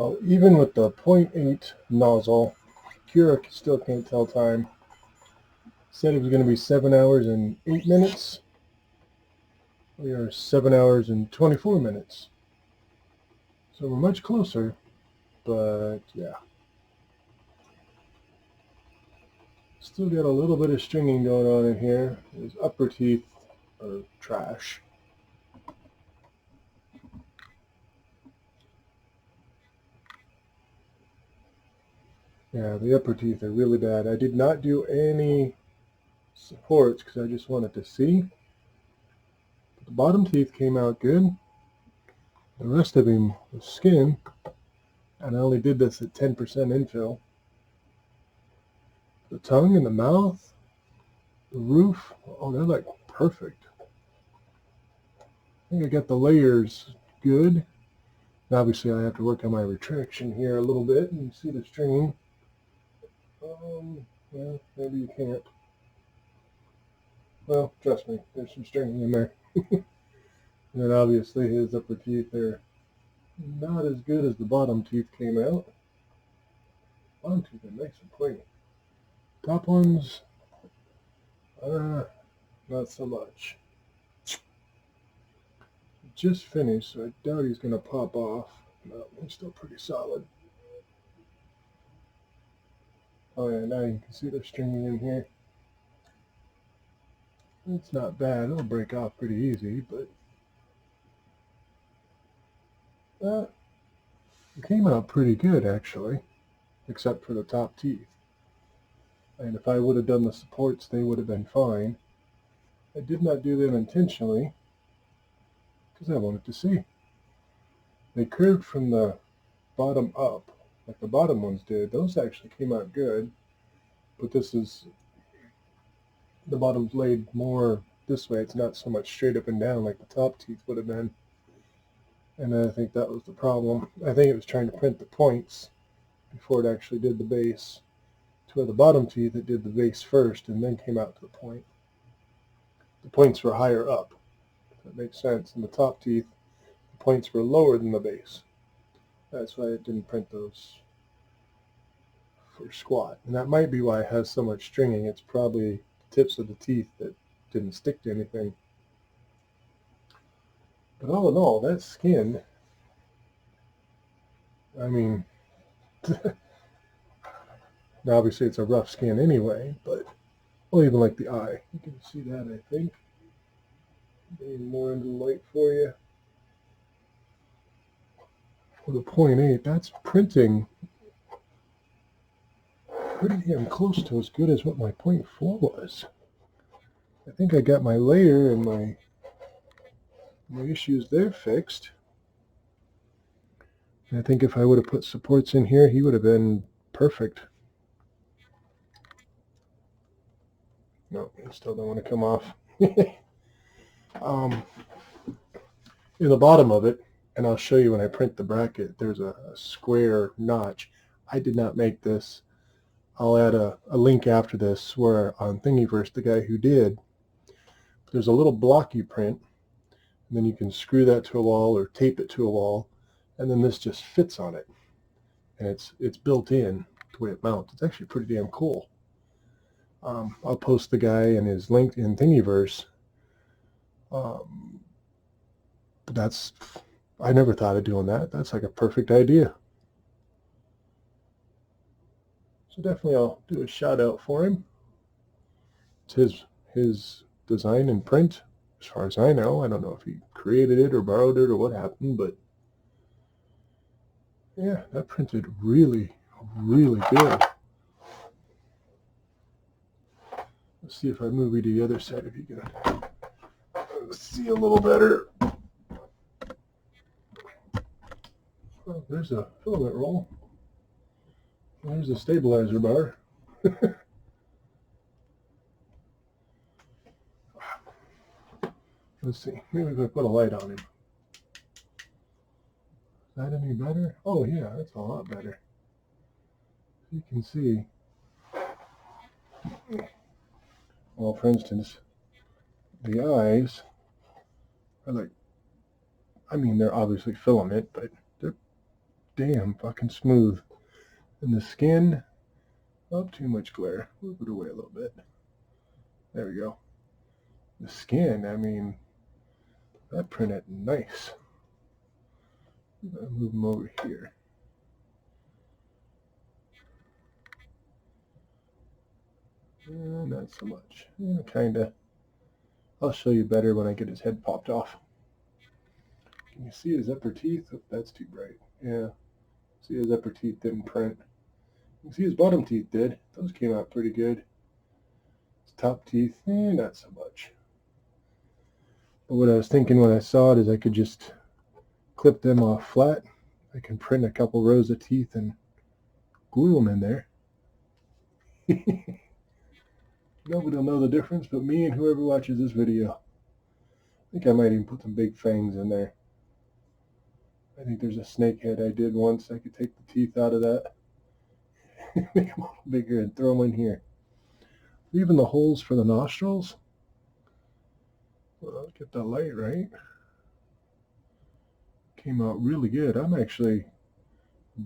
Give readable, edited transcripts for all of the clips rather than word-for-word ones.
Well, even with the 0.8 nozzle, Kira still can't tell time. Said it was going to be 7 hours and 8 minutes. We are 7 hours and 24 minutes. So we're much closer, but yeah. Still got a little bit of stringing going on in here. His upper teeth are trash. Yeah, the upper teeth are really bad. I did not do any supports because I just wanted to see. But the bottom teeth came out good. The rest of him was skin, and I only did this at 10% infill. The tongue and the mouth, the roof, oh, they're like perfect. I think I got the layers good. And obviously I have to work on my retraction here a little bit, and you see the stringing. Well, maybe you can't. Well, trust me, there's some stringing in there. And then obviously his upper teeth are not as good as the bottom teeth came out. Bottom teeth are nice and pointy. Top ones, not so much. Just finished, so I doubt he's going to pop off. No, he's still pretty solid. Oh yeah, now you can see the stringing in here. It's not bad. It'll break off pretty easy, but it came out pretty good actually, except for the top teeth. And if I would have done the supports, they would have been fine. I did not do them intentionally because I wanted to see. They curved from the bottom up, like the bottom ones did. Those actually came out good, but this is, the bottom's laid more this way. It's not so much straight up and down like the top teeth would have been. And I think that was the problem. I think it was trying to print the points before it actually did the base. To where the bottom teeth, it did the base first and then came out to the point. The points were higher up, if that makes sense. And the top teeth, the points were lower than the base. That's why it didn't print those for squat. And that might be why it has so much stringing. It's probably the tips of the teeth that didn't stick to anything. But all in all, that skin, I mean, now obviously it's a rough skin anyway, but well, even like the eye, you can see that, I think. Maybe more into the light for you. For the 0.8, that's printing pretty damn close to as good as what my 0.4 was. I think I got my layer and my issues there fixed. And I think if I would have put supports in here, he would have been perfect. No, I still don't want to come off. In the bottom of it, and I'll show you when I print the bracket, there's a square notch. I did not make this. I'll add a link after this where on Thingiverse, the guy who did, there's a little block you print, and then you can screw that to a wall or tape it to a wall, and then this just fits on it. And it's built in the way it mounts. It's actually pretty damn cool. I'll post the guy and his link in Thingiverse. But I never thought of doing that. That's like a perfect idea. So definitely I'll do a shout out for him. It's his design and print, as far as I know. I don't know if he created it or borrowed it or what happened, but yeah, that printed really, really good. Let's see if I move you to the other side if you can see a little better. Oh, there's a filament roll. There's a stabilizer bar. Let's see. Maybe if I put a light on him. Is that any better? Oh yeah, that's a lot better. You can see. Well, for instance, the eyes are like, I mean, they're obviously filament, but they're damn fucking smooth. And the skin, oh, too much glare. Move it away a little bit. There we go. The skin, I mean, that printed nice. I'll move them over here. Not so much. Kinda. I'll show you better when I get his head popped off. Can you see his upper teeth? Oh, that's too bright. Yeah. See, his upper teeth didn't print. You can see his bottom teeth did. Those came out pretty good. His top teeth, not so much. But what I was thinking when I saw it is I could just clip them off flat. I can print a couple rows of teeth and glue them in there. Nobody will know the difference but me and whoever watches this video. I think I might even put some big fangs in there. I think there's a snake head I did once. I could take the teeth out of that, make them a little bigger and throw them in here. Even the holes for the nostrils. Well, get the light right. Came out really good. I'm actually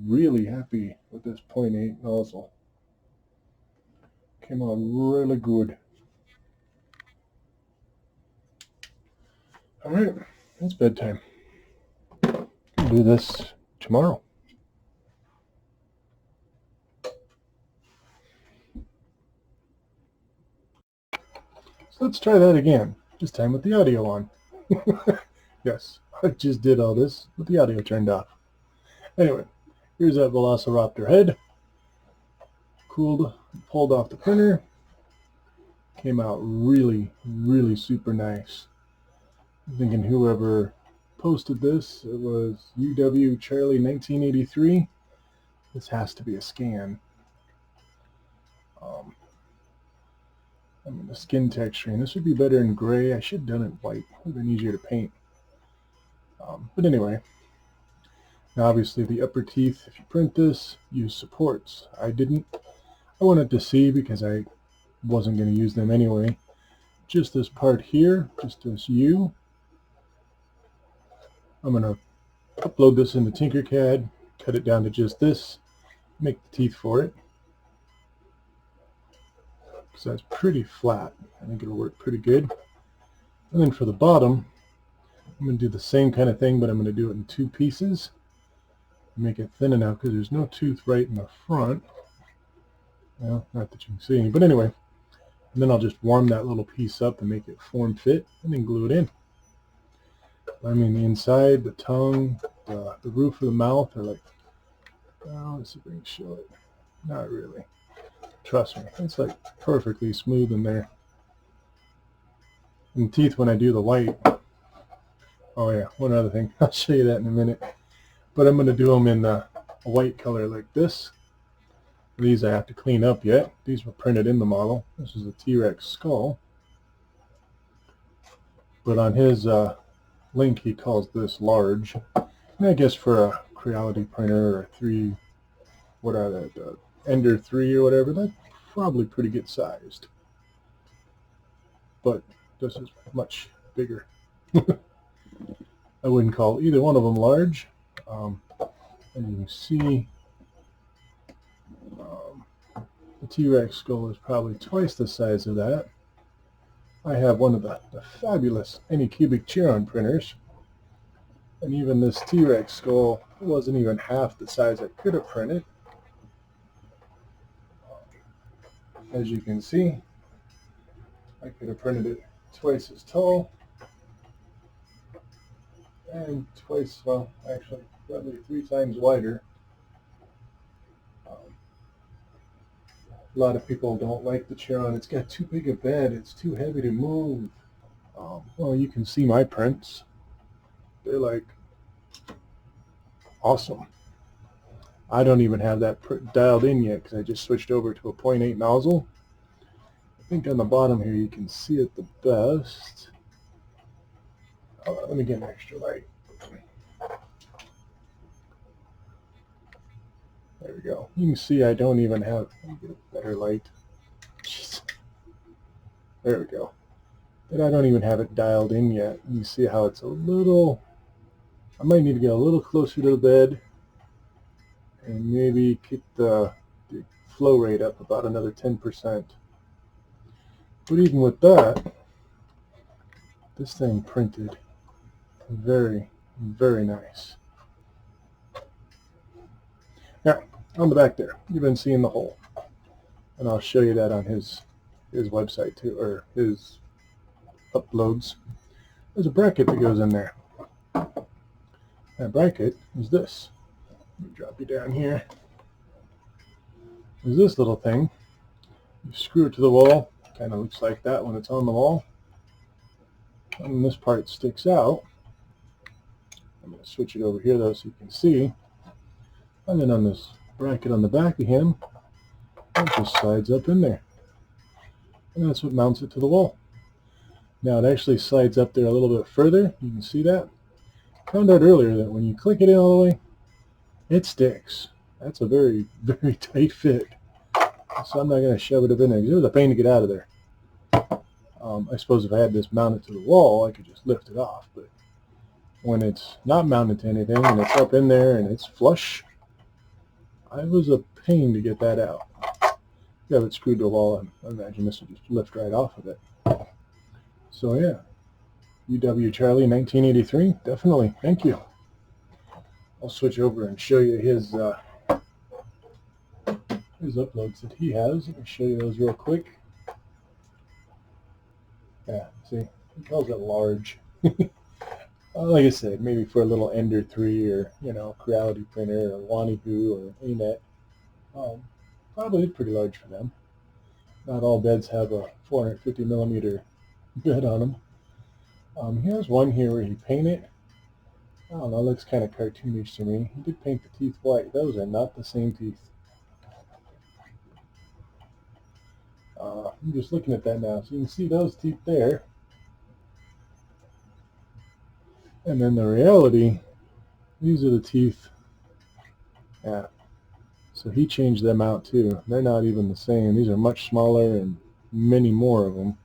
really happy with this 0.8 nozzle. Came out really good. All right, it's bedtime. I'll do this tomorrow. So let's try that again, this time with the audio on. Yes, I just did all this with the audio turned off. Anyway, here's that Velociraptor head. Cooled, pulled off the printer. Came out really, really super nice. I'm thinking whoever posted this, it was UW Charlie 1983. This has to be a scan. I mean, the skin texturing. This would be better in gray. I should have done it white. It would have been easier to paint. But anyway, now obviously the upper teeth, if you print this, use supports. I didn't. I wanted to see because I wasn't going to use them anyway. Just this part here, just this U. I'm going to upload this into Tinkercad, cut it down to just this, make the teeth for it. So that's pretty flat. I think it'll work pretty good. And then for the bottom, I'm going to do the same kind of thing, but I'm going to do it in two pieces. Make it thin enough because there's no tooth right in the front. Well, not that you can see any, but anyway. And then I'll just warm that little piece up and make it form fit, and then glue it in. I mean, the inside, the tongue, the roof of the mouth are like, oh, let's see if I can show it. Not really. Trust me, it's like perfectly smooth in there. And teeth, when I do the white, oh yeah, one other thing, I'll show you that in a minute. But I'm going to do them in a white color like this. These I have to clean up yet. These were printed in the model. This is a T-Rex skull. But on his link, he calls this large. And I guess for a Creality printer or 3, what are that, Ender 3 or whatever, that's probably pretty good sized. But this is much bigger. I wouldn't call either one of them large. And you can see the T-Rex skull is probably twice the size of that. I have one of the fabulous Anycubic Chiron printers. And even this T-Rex skull wasn't even half the size I could have printed. As you can see, I could have printed it twice as tall and twice, well, actually, probably 3 times wider. A lot of people don't like the Chiron. It's got too big a bed. It's too heavy to move. Well, you can see my prints. They're like awesome. I don't even have that dialed in yet because I just switched over to a 0.8 nozzle. I think on the bottom here you can see it the best. Let me get an extra light. There we go. You can see I don't even have, let me get a better light. Jeez. There we go. But I don't even have it dialed in yet. You see how it's a little, I might need to get a little closer to the bed. and maybe keep the flow rate up about another 10%. But even with that, this thing printed very, very nice. Now, on the back there, you've been seeing the hole, and I'll show you that on his website too, or his uploads. There's a bracket that goes in there. That bracket is this. Let me drop you down here. There's this little thing. You screw it to the wall. Kind of looks like that when it's on the wall. And this part sticks out. I'm going to switch it over here though so you can see. And then on this bracket on the back of him, it just slides up in there. And that's what mounts it to the wall. Now it actually slides up there a little bit further. You can see that. Found out earlier that when you click it in all the way, it sticks. That's a very, very tight fit. So I'm not going to shove it up in there because it was a pain to get out of there. I suppose if I had this mounted to the wall, I could just lift it off. But when it's not mounted to anything and it's up in there and it's flush, it was a pain to get that out. If you have it screwed to a wall, I imagine this will just lift right off of it. So yeah, UW Charlie 1983, definitely, thank you. I'll switch over and show you his uploads that he has. Let me show you those real quick. Yeah, see, he calls it large. Like I said, maybe for a little Ender 3 or, Creality printer or Wanihu or ANET. Probably pretty large for them. Not all beds have a 450 millimeter bed on them. Here's one here where he painted. I don't know, it looks kind of cartoonish to me. He did paint the teeth white. Those are not the same teeth. I'm just looking at that now. So you can see those teeth there. And then the reality, these are the teeth. Yeah. So he changed them out too. They're not even the same. These are much smaller and many more of them.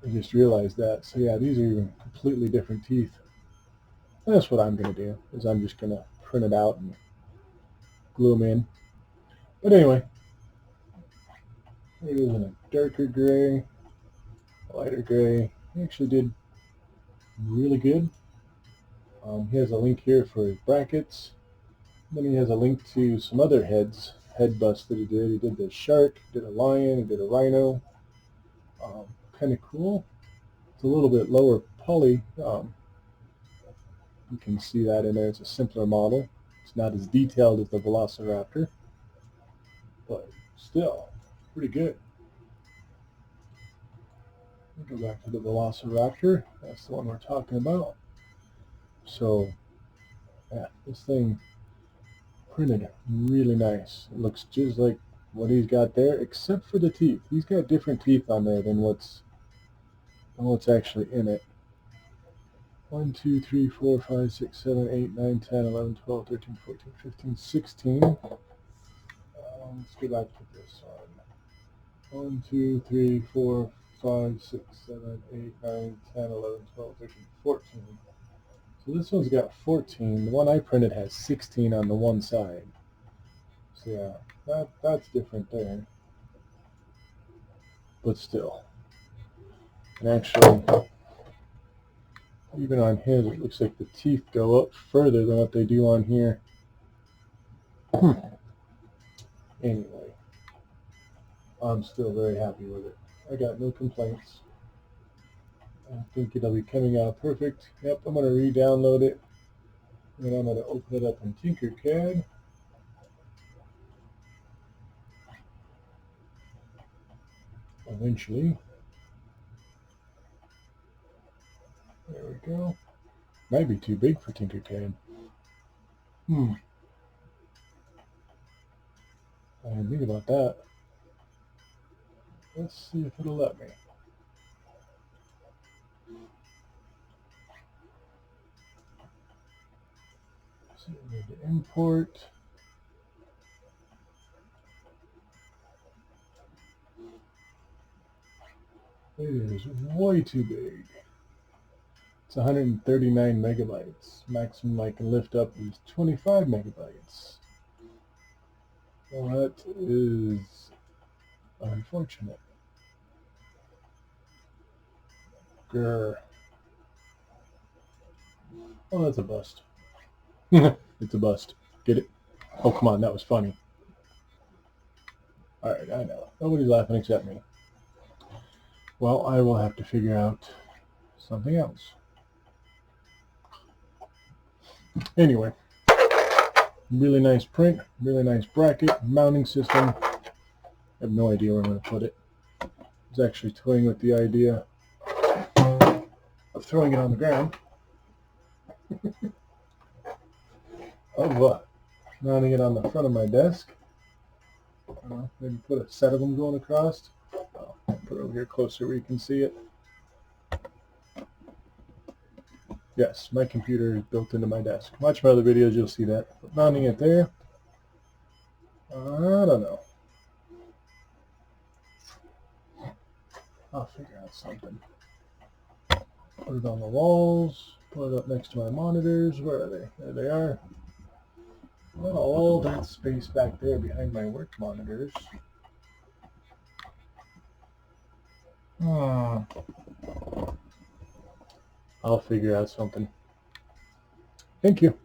I just realized that. So yeah, these are even completely different teeth. And that's what I'm going to do, is I'm just going to print it out and glue them in. But anyway, it is in a darker gray, lighter gray. He actually did really good. He has a link here for his brackets. Then he has a link to some other head busts that he did. He did the shark, did a lion, he did a rhino. Kind of cool. It's a little bit lower poly. You can see that in there. It's a simpler model. It's not as detailed as the Velociraptor, but still pretty good. We'll go back to the Velociraptor. That's the one we're talking about. So, yeah, this thing printed really nice. It looks just like what he's got there, except for the teeth. He's got different teeth on there than what's actually in it. 1, 2, 3, 4, 5, 6, 7, 8, 9, 10, 11, 12, 13, 14, 15, 16. Let's go back to this one. 1, 2, 3, 4, 5, 6, 7, 8, 9, 10, 11, 12, 13, 14. So this one's got 14. The one I printed has 16 on the one side. So yeah, that's different there. But still. And actually, even on his, it looks like the teeth go up further than what they do on here. Anyway, I'm still very happy with it. I got no complaints. I think it'll be coming out perfect. Yep, I'm going to re-download it. And I'm going to open it up in Tinkercad. Eventually. There we go. Might be too big for Tinkercad. I didn't think about that. Let's see if it'll let me. So we need to import. It is way too big. It's 139 megabytes. Maximum I can lift up is 25 megabytes. Well, that is unfortunate. Grr. Oh, that's a bust. It's a bust. Get it? Oh, come on, that was funny. Alright, I know. Nobody's laughing except me. Well, I will have to figure out something else. Anyway, really nice print, really nice bracket, mounting system. I have no idea where I'm going to put it. I was actually toying with the idea of throwing it on the ground. Of mounting it on the front of my desk. Maybe put a set of them going across. I'll put it over here closer where you can see it. Yes, my computer is built into my desk. Watch my other videos, you'll see that. But mounting it there, I don't know. I'll figure out something. Put it on the walls, put it up next to my monitors. Where are they? There they are. Well, all that space back there behind my work monitors. I'll figure out something. Thank you.